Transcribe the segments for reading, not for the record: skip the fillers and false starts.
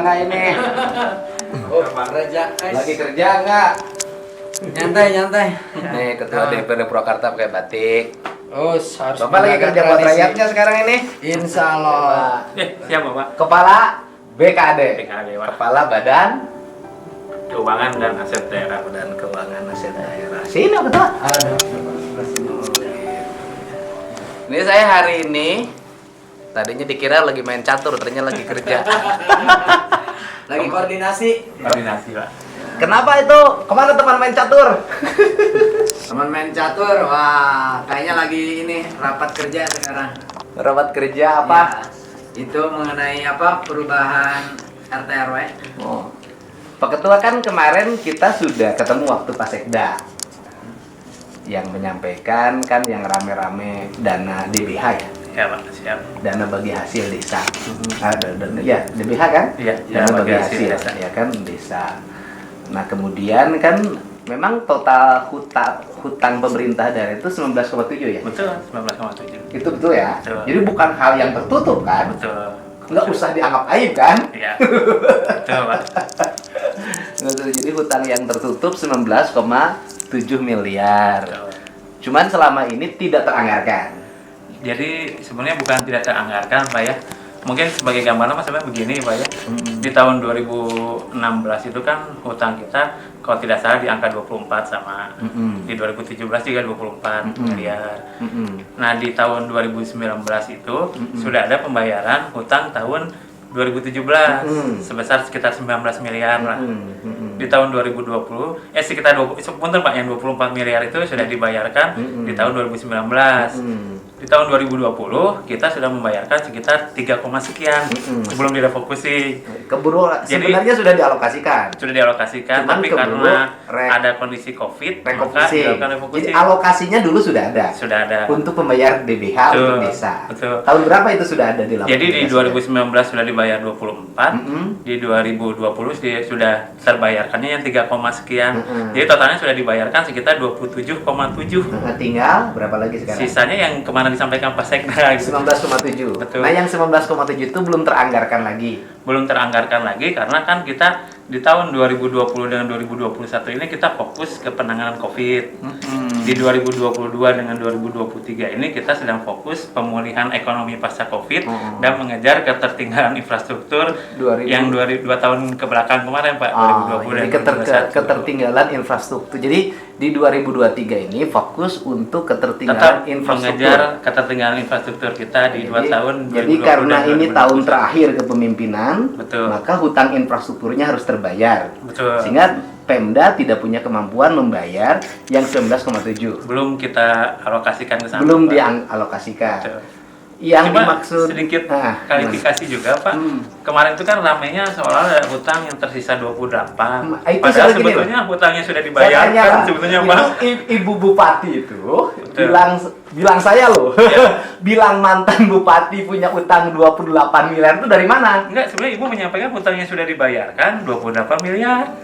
nggak ini? Oh, Bang Reja. Lagi kerja nggak? Nyantai. Nih ketua DPR Purwakarta pakai batik. Oh, harus Bapak lagi kerja buat rakyatnya sekarang ini? Insya Allah. Siapa Pak? Kepala BKD. BKD, Pak. Kepala Badan Keuangan dan Aset Daerah. dan Keuangan Aset Daerah. Sini ketua. Ada. Ini saya hari ini tadinya dikira lagi main catur, ternyata lagi kerja. Lagi koordinasi. Koordinasi Pak. Kenapa itu? Kemana teman main catur? Teman main catur, wah, kayaknya lagi ini rapat kerja sekarang. Rapat kerja apa? Ya, itu mengenai apa perubahan RT RW. Oh. Pak Ketua, kan kemarin kita sudah ketemu waktu Pak Sekda yang menyampaikan kan yang rame-rame dana DBH ya, Ya Pak, siap. dana bagi hasil desa. Ya DBH kan? Iya, Dana bagi hasil desa. ya kan desa. Nah kemudian kan memang total hutang pemerintah daerah itu 19,7 ya? Betul, 19,7. Itu betul ya? Betul. Jadi bukan hal yang tertutup kan? Betul. Nggak usah dianggap aib kan? Iya. Betul Pak. Jadi hutang yang tertutup 19,7 miliar. Betul. Cuman selama ini tidak teranggarkan. Jadi sebenarnya bukan tidak teranggarkan Pak ya. Mungkin sebagai gambaran Mas sebenarnya begini Pak ya. Di tahun 2016 itu kan hutang kita kalau tidak salah di angka 24 sama di 2017 juga 24 miliar. Nah, di tahun 2019 itu sudah ada pembayaran hutang tahun 2017 sebesar sekitar 19 miliar lah. Di tahun 2020 sekitar 20 sepunten Pak, yang 24 miliar itu sudah dibayarkan di tahun 2019. Di tahun 2020 kita sudah membayarkan sekitar 3, sekian sebelum direfokusi. Keburu sebenarnya sudah dialokasikan. Sudah dialokasikan, Cuman tapi keburu karena ada kondisi COVID, maka Refokusi. dilakukan refokusi. Jadi alokasinya dulu sudah ada. Sudah ada. Untuk pembayar DBH Betul, untuk desa. betul. Tahun berapa itu sudah ada di laporan? Jadi di 2019 sudah dibayar 24, di 2020 sudah terbayarkannya yang 3, sekian. Jadi totalnya sudah dibayarkan sekitar 27,7. Nah, tinggal berapa lagi sekarang? Sisanya yang kemana disampaikan Pak Sekda gitu. 19,7. Betul. Nah, yang 19,7 itu belum teranggarkan lagi. Belum teranggarkan lagi karena kan kita di tahun 2020 dengan 2021 ini kita fokus ke penanganan COVID. Di 2022 dengan 2023 ini kita sedang fokus pemulihan ekonomi pasca COVID dan mengejar ketertinggalan infrastruktur yang 2 tahun ke belakang kemarin Pak, 2020 jadi dan 2021. ketertinggalan infrastruktur. Jadi di 2023 ini fokus untuk Tetap ketertinggalan infrastruktur. mengejar ketertinggalan infrastruktur kita di 2 tahun. Jadi 2020 karena dan ini 2021. tahun terakhir kepemimpinan, Betul. maka hutang infrastrukturnya harus terbayar. Betul. Sehingga Pemda tidak punya kemampuan membayar yang 19,7. Belum kita alokasikan ke sana. Belum Pak. dialokasikan. Betul. Yang Coba dimaksud sedikit Nah, klarifikasi juga Pak. Kemarin itu kan ramainya seolah ada hutang yang tersisa 28. Itu Padahal sebetulnya sebetulnya hutangnya sudah saya dibayarkan tanya, Pak, sebetulnya itu Pak. Ibu Bupati itu Betul. bilang saya loh, Ya. bilang mantan Bupati punya utang 28 miliar itu dari mana? Enggak, sebenarnya Ibu menyampaikan hutangnya sudah dibayarkan 28 miliar.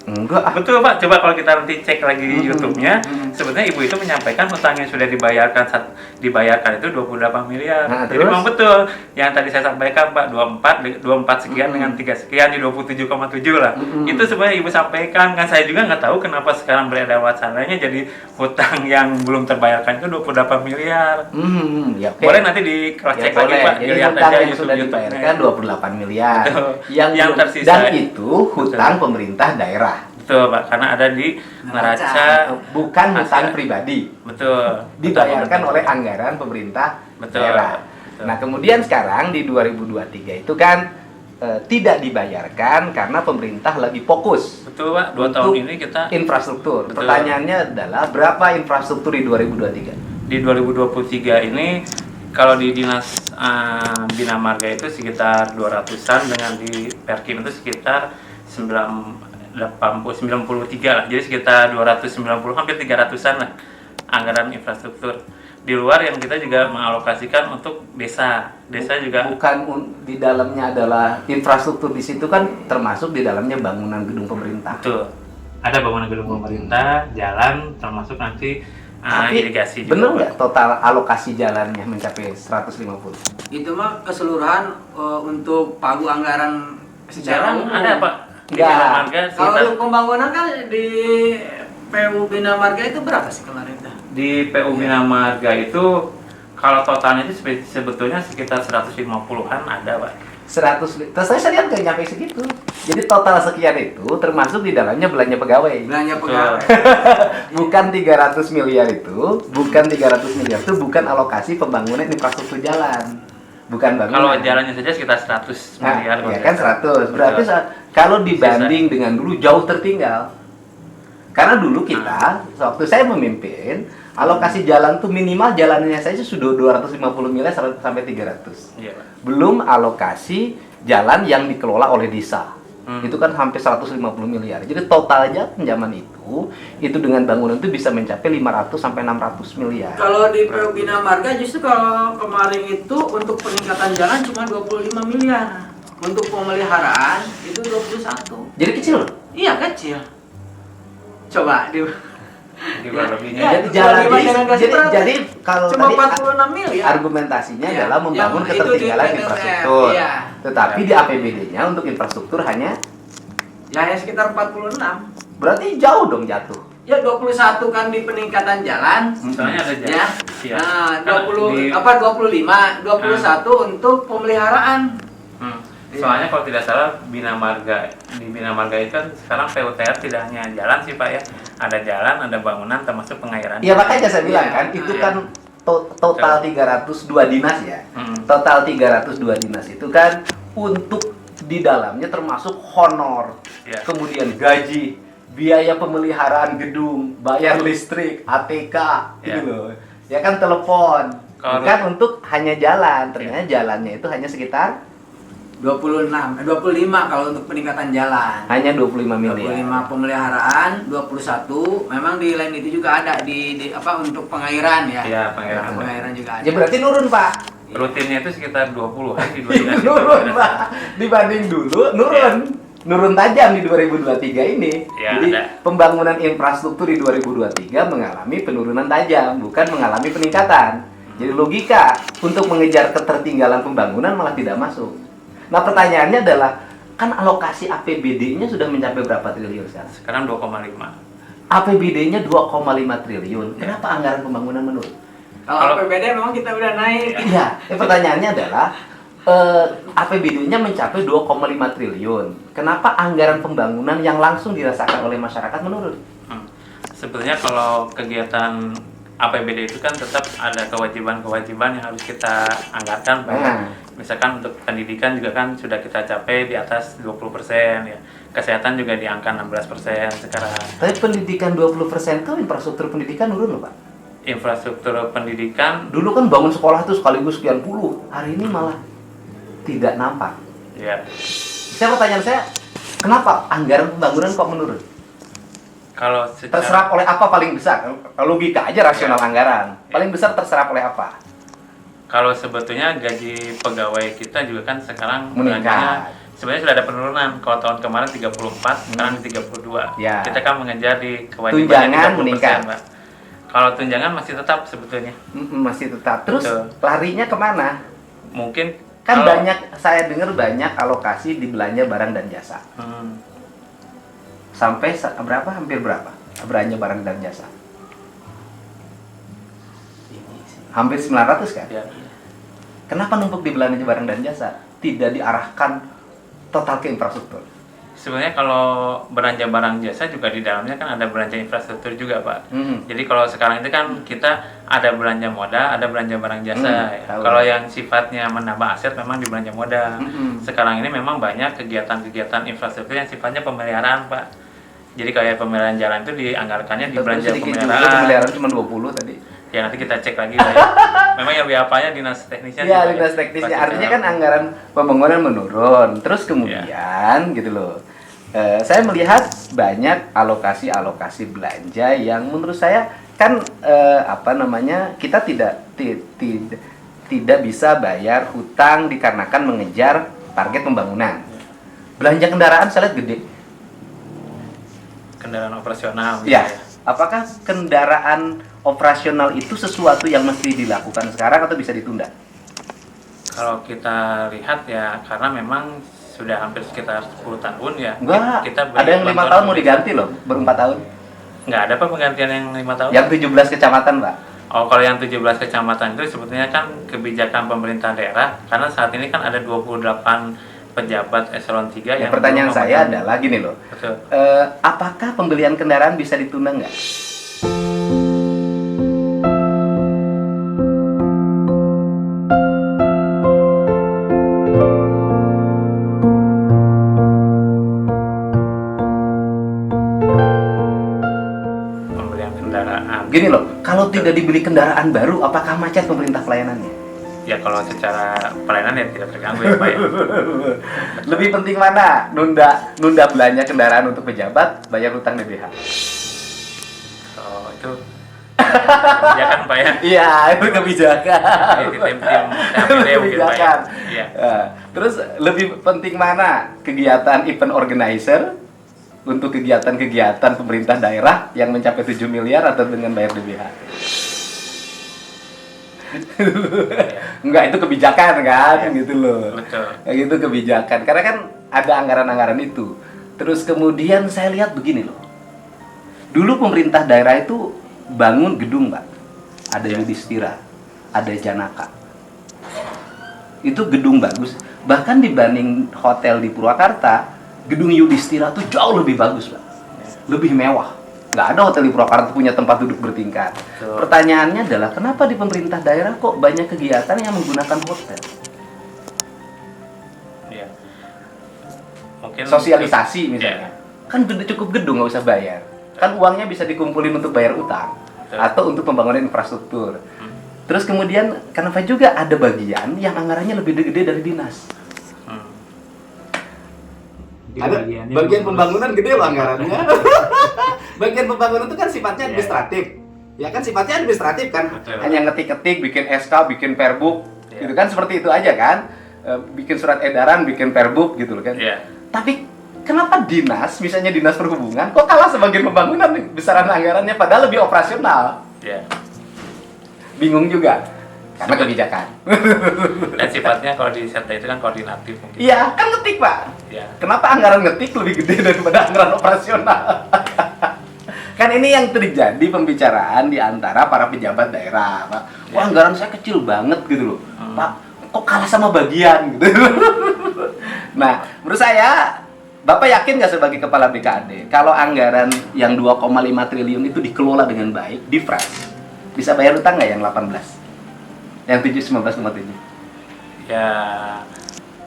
Enggak. Betul Pak, coba kalau kita nanti cek lagi di YouTube-nya, sebenarnya Ibu itu menyampaikan hutangnya sudah dibayarkan itu 28 miliar. Nah, Jadi terus? memang betul yang tadi saya sampaikan Pak, 24 sekian dengan 3 sekian di 27,7 lah. Itu sebenarnya Ibu sampaikan, kan saya juga nggak tahu kenapa sekarang beredar wacananya jadi hutang yang belum terbayarkan itu 28 miliar. Ya, oke. Boleh nanti di cross check Ya, lagi boleh. Pak, Jadi dilihat hutang aja yang sudah YouTube-nya. dibayarkan 28 miliar. Betul. Yang Yang belum- tersisa. dan itu hutang pemerintah daerah. Betul Pak, karena ada di neraca. Bukan hutang Hasil. pribadi. Betul. Dibayarkan Betul. oleh anggaran pemerintah Betul. daerah. Betul. Nah, kemudian sekarang di 2023 itu kan tidak dibayarkan karena pemerintah lagi fokus Betul Pak, 2 untuk tahun ini kita infrastruktur. Betul. Pertanyaannya adalah berapa infrastruktur di 2023? di 2023 ini kalau di Dinas Bina Marga itu sekitar 200-an, dengan di Perkim itu sekitar 93 lah. Jadi sekitar 290, hampir 300-an lah anggaran infrastruktur. Di luar yang kita juga mengalokasikan untuk desa. Desa juga Di dalamnya adalah infrastruktur, di situ kan termasuk di dalamnya bangunan gedung pemerintah. betul. Ada bangunan gedung pemerintah, jalan, termasuk nanti Tapi irigasi juga. bener Pak. nggak total alokasi jalannya mencapai 150? Itu mah keseluruhan untuk pagu anggaran Secara umum ada Pak. Di Enggak. Bina Marga Kalau sekitar untuk pembangunan kan di PU Bina Marga itu berapa sih kemarin tuh? di PU Bina Marga itu kalau totalnya itu sebetulnya sekitar 150-an ada Pak. 100, terus saya lihat nggak nyampe segitu. Jadi total sekian itu termasuk di dalamnya belanja pegawai. Belanja pegawai. Bukan 300 miliar itu, bukan 300 miliar itu bukan alokasi pembangunan infrastruktur jalan. Bukan bangunan. Kalau jalannya saja sekitar 100 miliar. Ya kan 100. Berarti kalau dibanding dengan dulu jauh tertinggal. Karena dulu kita waktu saya memimpin alokasi jalan tuh minimal jalannya saja sudah 250 miliar sampai 300. Iya, Pak. Belum alokasi jalan yang dikelola oleh desa. Hmm. Itu kan hampir 150 miliar. Jadi totalnya pinjaman itu dengan bangunan itu bisa mencapai 500 sampai 600 miliar. Kalau di PU Bina Marga justru kalau kemarin itu untuk peningkatan jalan cuma 25 miliar. Untuk pemeliharaan itu 21. Jadi kecil loh. Iya kecil. Coba di Juga lebihnya. Ya, Jadi jalan kalau dibandingkan kasih berapa? jadi kalau Cuma tadi 46 miliar. argumentasinya Iya. adalah membangun Yang itu ketertinggalan di infrastruktur. iya. Tetapi di APBD-nya untuk infrastruktur hanya Ya sekitar 46. berarti jauh dong jatuh. Ya 21 kan di peningkatan jalan. Soalnya ada jalan. Ya. Iya. Nah, Kan 25, 21 untuk pemeliharaan. Soalnya kalau tidak salah di Bina Marga itu kan sekarang PUTR tidak hanya jalan sih Pak ya, ada jalan, ada bangunan termasuk pengairan. Ya makanya saya bilang Iya. kan itu Iya. kan total 302 dinas ya. Total 302 dinas itu kan untuk di dalamnya termasuk honor, Iya. kemudian gaji, biaya pemeliharaan gedung, bayar listrik, ATK, Iya. gitu loh. Ya kan telepon. Kalau- Bukan untuk hanya jalan, ternyata jalannya itu hanya sekitar 25 kalau untuk peningkatan jalan. hanya 25 miliar. 25 pemeliharaan, 21 memang di lain itu juga ada di apa untuk pengairan ya. Iya, pengairan. Nah, pengairan juga ada. Ya berarti nurun, Pak. Rutinnya itu sekitar 20-an di 2 dinas. Nurun, Pak. Dibanding dulu nurun. Nurun tajam di 2023 ini. Ya, Jadi ada. pembangunan infrastruktur di 2023 mengalami penurunan tajam, bukan mengalami peningkatan. Jadi logika untuk mengejar ketertinggalan pembangunan malah tidak masuk. Nah, pertanyaannya adalah kan alokasi APBD-nya sudah mencapai berapa triliun sekarang? Sekarang 2,5. APBD-nya 2,5 triliun. Kenapa anggaran pembangunan menurun? Kalau APBD memang kita udah naik. Iya, pertanyaannya adalah APBD-nya mencapai 2,5 triliun. Kenapa anggaran pembangunan yang langsung dirasakan oleh masyarakat menurun? Sebetulnya kalau kegiatan APBD itu kan tetap ada kewajiban-kewajiban yang harus kita anggarkan Pak. Nah. Misalkan untuk pendidikan juga kan sudah kita capai di atas 20% ya. Kesehatan juga di angka 16% sekarang. Tapi pendidikan 20% itu infrastruktur pendidikan nurun loh, Pak. Infrastruktur pendidikan Dulu kan bangun sekolah itu sekaligus sekian puluh. Hari ini malah tidak nampak. ya Pertanyaan saya, kenapa anggaran pembangunan kok menurun? kalau secara Terserap oleh apa paling besar? Logika aja rasional anggaran. Paling besar terserap oleh apa? kalau sebetulnya gaji pegawai kita juga kan sekarang Meningkat. belanjanya sebenarnya sudah ada penurunan. Kalau tahun kemarin 34, sekarang di 32. Ya. Kita kan mengejar di kewajiban Tunjangan meningkat. Mbak. Kalau tunjangan masih tetap sebetulnya. Masih tetap. Terus Betul. larinya kemana? Mungkin Kan kalau- banyak, saya dengar banyak alokasi di belanja barang dan jasa. Sampai berapa? Hampir berapa? Belanja barang dan jasa. Hampir 900 kan? Ya. Kenapa numpuk di belanja barang dan jasa? Tidak diarahkan total ke infrastruktur. Sebenarnya kalau belanja barang jasa juga di dalamnya kan ada belanja infrastruktur juga Pak. Jadi kalau sekarang itu kan kita ada belanja modal, ada belanja barang jasa. Ya. Tahu. Kalau yang sifatnya menambah aset memang di belanja modal. Mm-mm. Sekarang ini memang banyak kegiatan-kegiatan infrastruktur yang sifatnya pemeliharaan Pak. Jadi kayak pemeliharaan jalan itu dianggarkannya di belanja Sedikit juga pemeliharaan. pemeliharaan cuma 20 tadi. Ya nanti kita cek lagi Pak. Ya. Memang yang BAP-nya dinas teknisnya. Ya, sih, Pak, dinas ya. teknisnya. Pasti Artinya tahu. kan anggaran pembangunan menurun. Terus kemudian gitu loh. Saya melihat banyak alokasi-alokasi belanja yang menurut saya kan kita tidak bisa bayar hutang dikarenakan mengejar target pembangunan. Belanja kendaraan saya lihat gede. Kendaraan operasional. Ya, misalnya. apakah kendaraan operasional itu sesuatu yang mesti dilakukan sekarang atau bisa ditunda? Kalau kita lihat ya karena memang sudah hampir sekitar 10 tahun ya. Enggak, Kita ada yang 5 tahun mau diganti loh, baru 4 tahun. Nggak ada Pak penggantian yang 5 tahun? Yang 17 kecamatan, Pak. Oh, kalau yang 17 kecamatan itu sebetulnya kan kebijakan pemerintah daerah, karena saat ini kan ada 28 pejabat eselon 3 yang Pertanyaan belum saya memenuhi. adalah gini loh. Betul. Apakah pembelian kendaraan bisa ditunda nggak? Pembelian kendaraan. Gini loh, kalau tidak dibeli kendaraan baru, apakah macet pemerintah pelayanannya? Ya kalau secara pelayanan ya tidak terganggu ya Pak ya. Lebih penting mana? Nunda belanja kendaraan untuk pejabat, bayar utang DBH. Oh itu ya kan Pak ya. Iya, itu kebijakan. Itu tim THPD mungkin Pak ya. Iya. Terus lebih penting mana? Kegiatan event organizer untuk kegiatan-kegiatan pemerintah daerah yang mencapai 7 miliar atau dengan bayar DBH? Enggak, itu kebijakan kan, gitu loh. Betul. Kayak gitu kebijakan. Karena kan ada anggaran-anggaran itu. Terus kemudian saya lihat begini loh. Dulu pemerintah daerah itu bangun gedung, Pak. Ada Yudhistira, ada Janaka. Itu gedung bagus. Bahkan dibanding hotel di Purwakarta, gedung Yudhistira tuh jauh lebih bagus, Pak. Lebih mewah. Nggak ada hotel di Purwakarta punya tempat duduk bertingkat. Betul. Pertanyaannya adalah kenapa di pemerintah daerah kok banyak kegiatan yang menggunakan hotel? Iya. Mungkin Sosialisasi misalnya. Iya. Kan cukup gedung nggak usah bayar. Kan uangnya bisa dikumpulin untuk bayar utang. Betul. Atau untuk pembangunan infrastruktur. Terus kemudian kenapa juga ada bagian yang anggarannya lebih gede dari dinas? Ada bagian pembangunan gede loh anggarannya. Bagian pembangunan itu kan sifatnya administratif. Ya kan sifatnya administratif kan. Betul. Hanya ngetik-ketik, bikin SK, bikin perbuk, gitu kan seperti itu aja kan. Bikin surat edaran, bikin perbuk gitu loh kan. Iya. Tapi kenapa dinas, misalnya dinas perhubungan, kok kalah sebagian pembangunan nih, besaran anggarannya padahal lebih operasional? Iya. Bingung juga. Karena kebijakan. Dan sifatnya kalau di Serta itu kan koordinatif mungkin. Iya, kan ngetik, Pak. Iya. Kenapa anggaran ngetik lebih gede daripada anggaran operasional? Kan ini yang terjadi pembicaraan di antara para pejabat daerah, Pak. Wah, anggaran saya kecil banget gitu loh. Pak, kok kalah sama bagian gitu. Nah, menurut saya Bapak yakin nggak sebagai kepala BKD kalau anggaran yang 2,5 triliun itu dikelola dengan baik, di fresh, bisa bayar utang nggak yang 18? Yang 19,7? Ya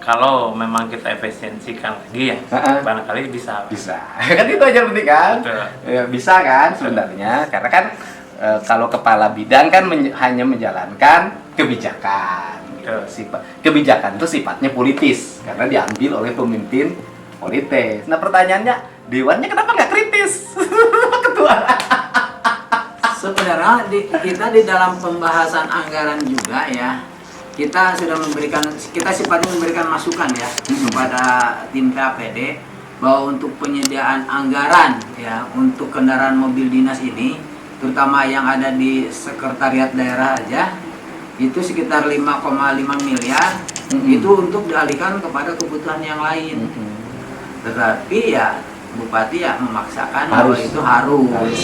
kalau memang kita efisiensikan lagi ya, barangkali bisa. Bisa. Kan itu aja penting kan? Betul. Ya, bisa kan sebenarnya. Karena kan kalau kepala bidang kan hanya menjalankan kebijakan. Gitu. Kebijakan itu sifatnya politis karena diambil oleh pemimpin politis. Nah pertanyaannya, dewannya kenapa nggak kritis? Ketua. Sebenarnya kita di dalam pembahasan anggaran juga ya, kita sifatnya memberikan masukan ya kepada tim PAPD bahwa untuk penyediaan anggaran ya untuk kendaraan mobil dinas ini, terutama yang ada di sekretariat daerah aja, itu sekitar 5,5 miliar itu untuk dialihkan kepada kebutuhan yang lain. Tetapi ya Bupati ya memaksakan bahwa itu harus.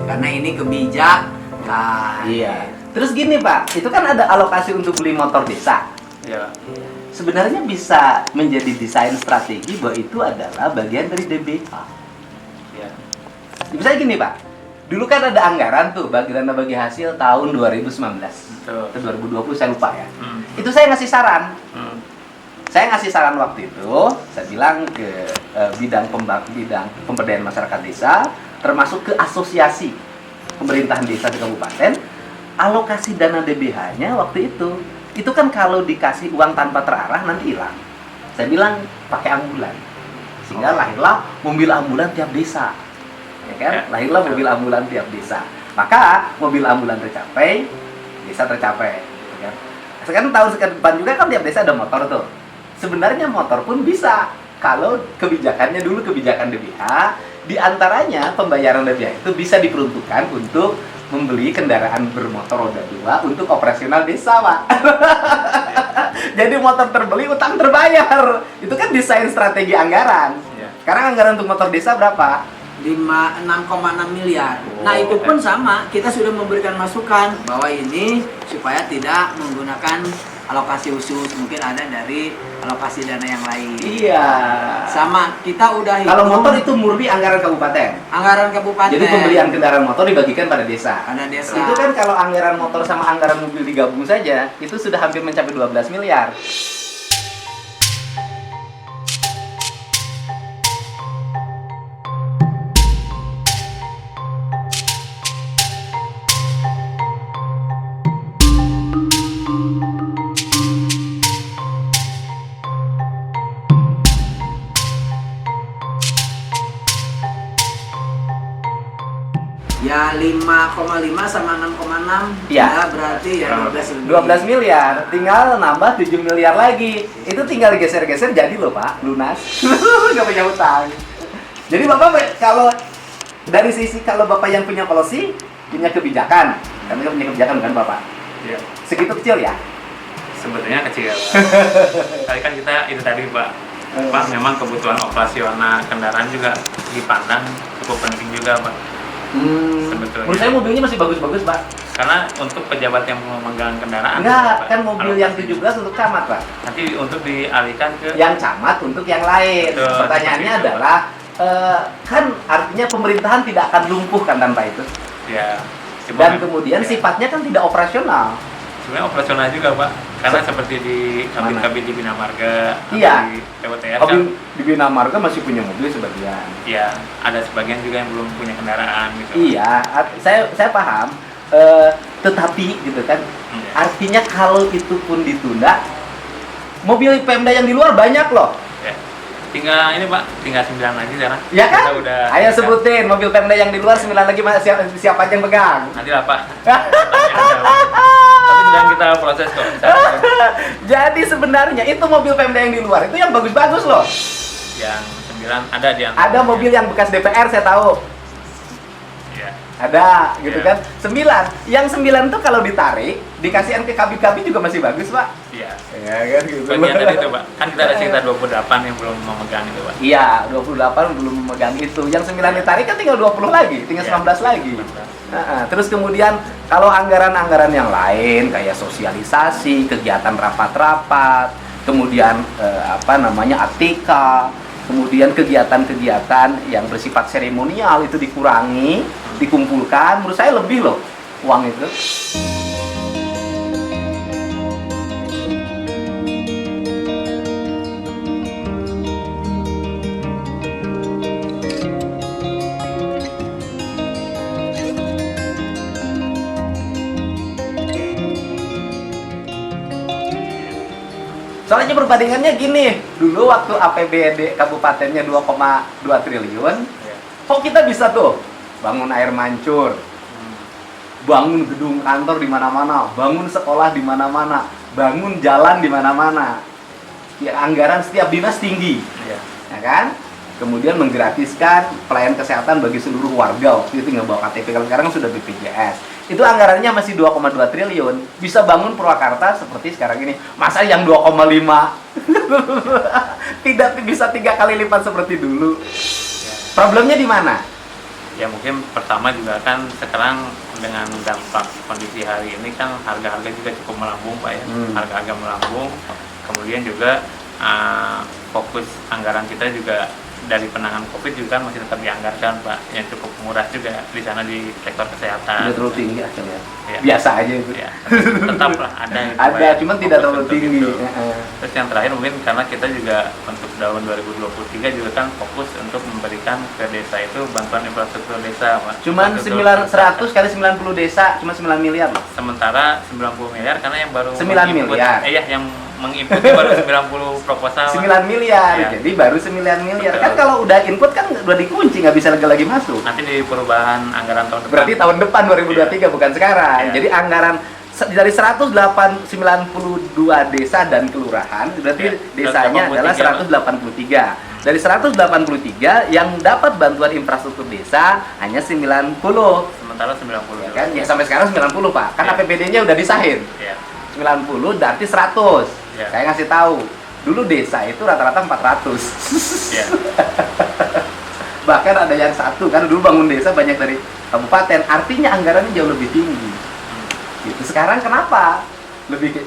Karena ini kebijakan. Iya. Terus gini Pak, itu kan ada alokasi untuk beli motor desa. Iya. Sebenarnya bisa menjadi desain strategi bahwa itu adalah bagian dari DBH. Iya. Misalnya gini Pak, dulu kan ada anggaran tuh bagi dana bagi hasil tahun 2019 Betul. atau 2020 saya lupa ya. Itu saya ngasih saran. Saya ngasih saran waktu itu, saya bilang ke bidang pemberdayaan masyarakat desa, termasuk ke asosiasi pemerintahan desa di kabupaten, alokasi dana DBH-nya waktu itu kan kalau dikasih uang tanpa terarah nanti hilang. Saya bilang pakai ambulan, sehingga lahirlah mobil ambulan tiap desa, ya kan? Lahirlah mobil ambulan tiap desa. Maka mobil ambulan tercapai, desa tercapai, ya kan? Sekarang tahun depan juga kan tiap desa ada motor tuh. sebenarnya motor pun bisa. Kalau kebijakannya dulu kebijakan DBH, di antaranya pembayaran DBH itu bisa diperuntukkan untuk membeli kendaraan bermotor roda 2 untuk operasional desa, Pak. Jadi motor terbeli, utang terbayar. Itu kan desain strategi anggaran. Iya. Sekarang anggaran untuk motor desa berapa? 6,6 miliar. Oh, Nah, itu pun sama, kita sudah memberikan masukan bahwa ini supaya tidak menggunakan alokasi khusus, mungkin ada dari alokasi dana yang lain. Iya. Sama, kita udah Kalau hitung motor itu murni anggaran kabupaten. anggaran kabupaten. Jadi pembelian kendaraan motor dibagikan pada desa. ada desa. Itu kan kalau anggaran motor sama anggaran mobil digabung saja, itu sudah hampir mencapai 12 miliar. Ya 5,5 sama 6,6 Iya. ya berarti ya 12 lebih. 12 miliar, tinggal nambah 7 miliar lagi. Itu tinggal geser-geser jadi loh, Pak, lunas. Nggak punya utang. Jadi Bapak kalau dari sisi kalau Bapak yang punya policy, punya kebijakan, karena punya kebijakan kan Bapak. Ya, Segitu kecil ya? sebetulnya kecil. Kali kan kita itu tadi Pak, memang kebutuhan operasional kendaraan juga dipandang cukup penting juga Pak. Sebetulnya. Menurut saya mobilnya masih bagus-bagus, Pak. Karena untuk pejabat yang memegang kendaraan, Enggak, Pak, kan mobil yang alokasi 17 untuk camat, Pak. nanti untuk dialihkan ke Yang camat untuk yang lain. Betul, Pertanyaannya seperti itu, adalah kan artinya pemerintahan tidak akan lumpuh kan tanpa itu. ya. Dan kemudian sifatnya kan tidak operasional. sebenarnya operasional juga Pak, karena seperti di kabin-kabin di Bina Marga, atau Iya. di PWTR kan, Kabin di Bina Marga masih punya mobil sebagian. ya ada sebagian juga yang belum punya kendaraan gitu. Iya, saya paham. Tetapi gitu kan, Iya. artinya kalau itu pun ditunda, mobil Pemda yang di luar banyak loh. Ya. Tinggal ini Pak, tinggal 9 lagi sekarang. Ya kan? Kita udah Ayo sebutin mobil Pemda yang di luar 9 lagi siapa aja yang pegang. nanti lah Pak. Tapi sedang kita proses kok. Jadi sebenarnya itu mobil Pemda yang di luar itu yang bagus-bagus loh. Yang 9 ada di antara. Ada mobil yang bekas DPR saya tahu. Ya. Ada gitu Iya. kan. 9. Yang 9 tuh kalau ditarik dikasihan ke kabi-kabi juga masih bagus, Pak. Iya. Ya kan gitu. Bagian tadi itu Pak, kan kita ada sekitar 28 yang belum memegang itu Pak. Iya, 28 belum memegang itu. Yang 9 ditarik kan tinggal 20 lagi, tinggal Iya. 19 lagi. Terus kemudian kalau anggaran-anggaran yang lain kayak sosialisasi, kegiatan rapat-rapat, kemudian atika, kemudian kegiatan-kegiatan yang bersifat seremonial itu dikurangi, dikumpulkan, menurut saya lebih loh uang itu. Soalnya perbandingannya gini, dulu waktu APBD kabupatennya 2,2 triliun, Iya. kok kita bisa tuh bangun air mancur, bangun gedung kantor di mana-mana, bangun sekolah di mana-mana, bangun jalan di mana-mana. Ya, anggaran setiap dinas tinggi, Iya. ya kan? Kemudian menggratiskan pelayanan kesehatan bagi seluruh warga, waktu itu nggak bawa KTP, kalau sekarang sudah BPJS. Itu anggarannya masih 2,2 triliun. Bisa bangun Purwakarta seperti sekarang ini. Masa yang 2,5? Tidak bisa 3 kali lipat seperti dulu. Ya. Problemnya di mana? Ya mungkin pertama juga kan sekarang dengan dampak kondisi hari ini kan harga-harga juga cukup melambung Pak ya. Harga-harga melambung. Kemudian juga fokus anggaran kita juga dari penanganan COVID juga kan masih tetap dianggarkan Pak, yang cukup murah juga di sana di sektor kesehatan. Tidak terlalu tinggi akhirnya. Ya. Biasa aja itu. Ya, tetap lah ada. Gitu, Ada, Pak, ya. cuman tidak Fokus terlalu untuk tinggi. itu. Terus yang terakhir mungkin karena kita juga untuk tahun 2023 juga kan fokus untuk memberikan ke desa itu bantuan infrastruktur desa Pak. Cuman Infrastruktur 100 kali 90 desa, cuma 9 miliar loh. Sementara 90 miliar karena yang baru 9 menginput- miliar. Iya, yang menginput baru 90 proposal. Pak. 9 miliar, Ya. jadi baru 9 miliar. Betul. Kan kalau udah input kan udah dikunci, nggak bisa lagi masuk. Nanti di perubahan anggaran tahun depan. Berarti tahun depan 2023 bukan sekarang. Iya. Jadi anggaran dari 192 desa dan kelurahan, berarti Ya, desanya 183, adalah 183. Dari 183 yang dapat bantuan infrastruktur desa hanya 90. Sementara 90 Ya kan? Ya sampai sekarang 90, Pak. Kan Ya. APBD-nya udah disahin. Ya. 90 berarti 100. Ya. Saya ngasih tahu. Dulu desa itu rata-rata 400. Ya. Bahkan ada yang satu, karena dulu bangun desa banyak dari kabupaten, artinya anggarannya jauh lebih tinggi. Gitu. Sekarang kenapa?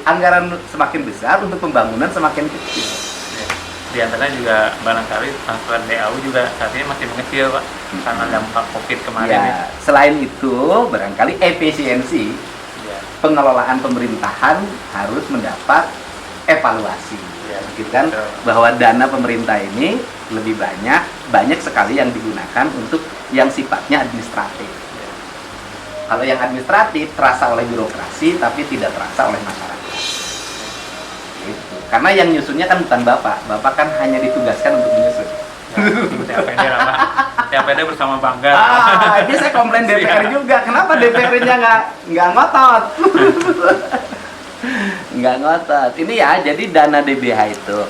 Anggaran semakin besar untuk pembangunan semakin kecil. Ya. Di antaranya juga barangkali transfer DAU juga saat ini masih mengecil, Pak, karena dampak COVID kemarin. Ya, selain itu barangkali efisiensi Ya. pengelolaan pemerintahan harus mendapat evaluasi. Ya, Gitu kan, betul. bahwa dana pemerintah ini lebih banyak sekali yang digunakan untuk yang sifatnya administratif. Ya. Kalau yang administratif terasa oleh birokrasi tapi tidak terasa oleh masyarakat. Gitu. Karena yang nyusunnya kan bukan Bapak kan hanya ditugaskan untuk menyusun. Ya, TAPD lah, Pak. TAPD bersama bangga. Ini saya komplain DPR juga. Kenapa DPR-nya nggak ngotot? Nggak ngotot. Ini ya, jadi dana DBH itu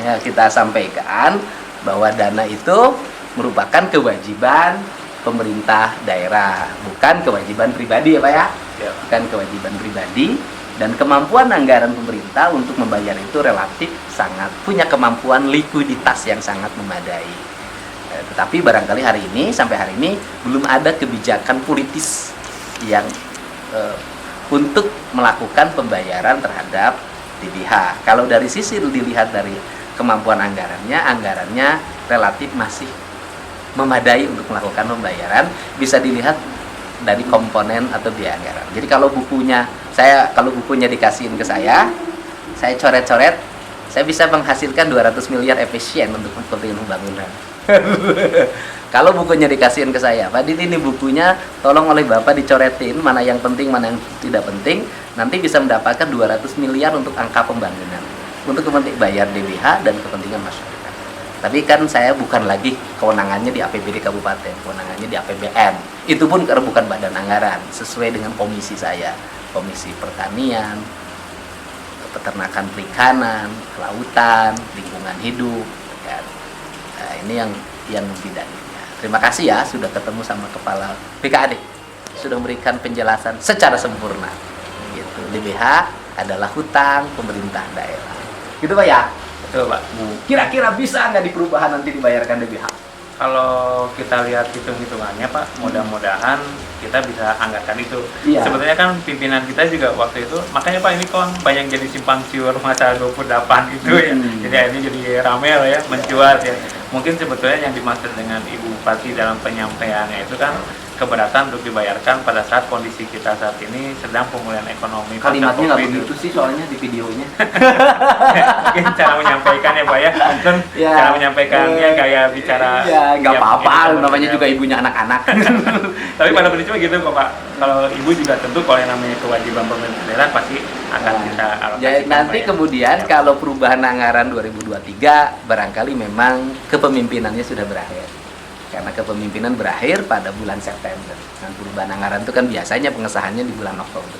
ya, kita sampaikan bahwa dana itu merupakan kewajiban pemerintah daerah, bukan kewajiban pribadi ya Pak ya. Ya. Bukan kewajiban pribadi, dan kemampuan anggaran pemerintah untuk membayar itu relatif sangat punya kemampuan likuiditas yang sangat memadai. Tetapi barangkali sampai hari ini belum ada kebijakan politis yang untuk melakukan pembayaran terhadap DBH. Kalau dari sisi dilihat dari kemampuan anggarannya relatif masih memadai untuk melakukan pembayaran, bisa dilihat dari komponen atau biaya anggaran. Jadi kalau bukunya dikasihin ke saya coret-coret, saya bisa menghasilkan 200 miliar efisien untuk kepentingan pembangunan. Kalau bukunya dikasihin ke saya, Pak, ini bukunya tolong oleh Bapak dicoretin mana yang penting, mana yang tidak penting, nanti bisa mendapatkan 200 miliar untuk angka pembangunan, untuk kepentingan bayar DBH dan kepentingan masyarakat. Tapi kan saya bukan lagi kewenangannya di APBD kabupaten, kewenangannya di APBN. Itu pun karena bukan badan anggaran, sesuai dengan komisi saya, komisi pertanian, peternakan perikanan, kelautan, lingkungan hidup. Kan. Nah, ini yang bidangnya. Terima kasih ya sudah ketemu sama kepala BKAD, sudah memberikan penjelasan secara sempurna. Gitu. DBH adalah hutang pemerintah daerah. Gitu Pak ya. Betul, Pak. Kira-kira bisa nggak di perubahan nanti dibayarkan DBH? Kalau kita lihat hitung-hitungannya, Pak, mudah-mudahan kita bisa anggarkan itu. Iya. Sebetulnya kan pimpinan kita juga waktu itu, makanya Pak ini kan banyak jadi simpang siur masalah 28 itu ya. Jadi ini jadi rame lah ya, mencuat ya. Mungkin sebetulnya yang dimaksud dengan Ibu Bupati dalam penyampaiannya itu kan keberatan untuk dibayarkan pada saat kondisi kita saat ini sedang pemulihan ekonomi. Kalimatnya nggak pasca COVID. begitu sih soalnya di videonya. Mungkin cara menyampaikannya Pak ya, mungkin Ya. cara menyampaikannya kayak bicara. Ya nggak ya, apa-apa, mungkin namanya seperti juga ibunya anak-anak. Tapi pada prinsipnya gitu kok Pak. Kalau ibu juga tentu kalau yang namanya kewajiban pemerintah daerah pasti akan kita alokasikan. Jadi nanti Pak, ya. kemudian Ya. kalau perubahan anggaran 2023 barangkali memang kepemimpinannya sudah berakhir. Karena kepemimpinan berakhir pada bulan September. Dan perubahan anggaran itu kan biasanya pengesahannya di bulan Oktober.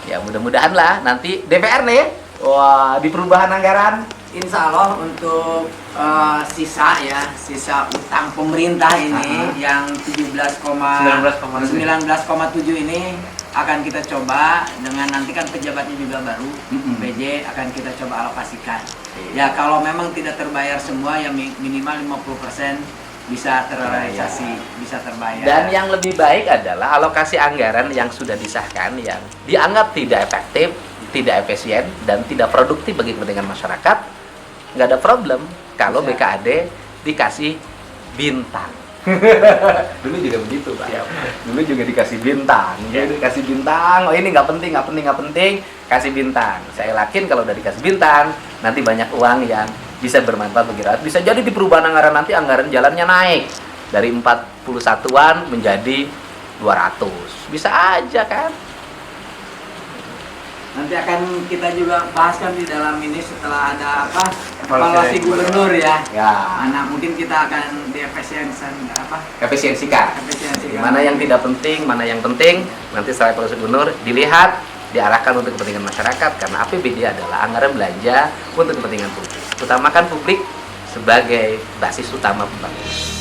Ya mudah-mudahan lah nanti DPR nih, wah di perubahan anggaran. Insya Allah untuk sisa utang pemerintah ini yang 19,7 ini akan kita coba dengan nanti kan pejabatnya juga baru, PJ akan kita coba alokasikan. Ya kalau memang tidak terbayar semua ya minimal 50% bisa terrealisasi, bisa terbayar. Dan yang lebih baik adalah alokasi anggaran yang sudah disahkan yang dianggap tidak efektif, tidak efisien, dan tidak produktif bagi kepentingan masyarakat, nggak ada problem kalau BKAD dikasih bintang. Dulu juga begitu Pak. Siap. Dulu juga dikasih bintang. Ya. Dikasih bintang. Oh ini nggak penting, kasih bintang. Saya yakin kalau udah dikasih bintang, nanti banyak uang yang bisa bermanfaat bagi rakyat. Bisa jadi di perubahan anggaran nanti anggaran jalannya naik dari 41-an menjadi 200. Bisa aja kan? Nanti akan kita juga bahaskan di dalam ini setelah ada evaluasi Evaluasi gubernur ya. Ya. Anak mungkin kita akan diefisiensikan Efisiensikan. efisiensikan. Mana yang tidak penting, mana yang penting, nanti setelah evaluasi gubernur dilihat diarahkan untuk kepentingan masyarakat, karena APBD adalah anggaran belanja untuk kepentingan publik. Utamakan publik sebagai basis utama pembangunan.